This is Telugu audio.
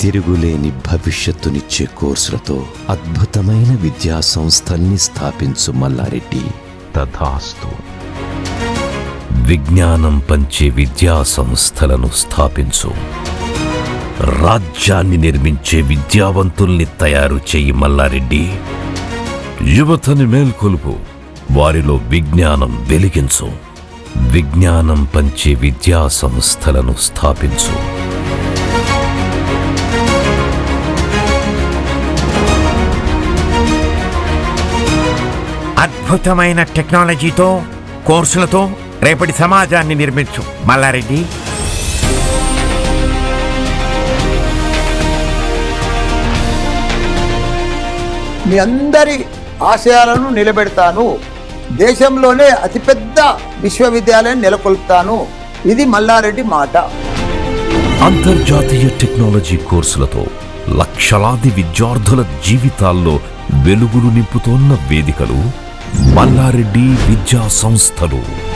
తిరుగులేని భవిష్యత్తునిచ్చే కోర్సులతో అద్భుతమైన విద్యా సంస్థల్ని స్థాపించు మల్లారెడ్డి. తథాస్తు. విజ్ఞానం పంచే విద్యా సంస్థలను స్థాపించు. రాజ్యాన్ని నిర్మించే విద్యావంతుల్ని తయారు చేయి మల్లారెడ్డి. యువతని మేల్కొలుపు, వారిలో విజ్ఞానం వెలిగించు. విజ్ఞానం పంచే విద్యా సంస్థలను స్థాపించు. అద్భుతమైన టెక్నాలజీతో, కోర్సులతో రేపటి సమాజాన్ని నిర్మించు మల్లారెడ్డి. మీ అందరి ఆశయాలను నిలబెడతాను. దేశంలోనే అతిపెద్ద విశ్వవిద్యాలయం నెలకొల్పుతాను. ఇది మల్లారెడ్డి మాట. అంతర్జాతీయ టెక్నాలజీ కోర్సులతో లక్షలాది విద్యార్థుల జీవితాల్లో వెలుగులు నింపుతోన్న వేదికలు మల్లారెడ్డి విద్యా సంస్థలు.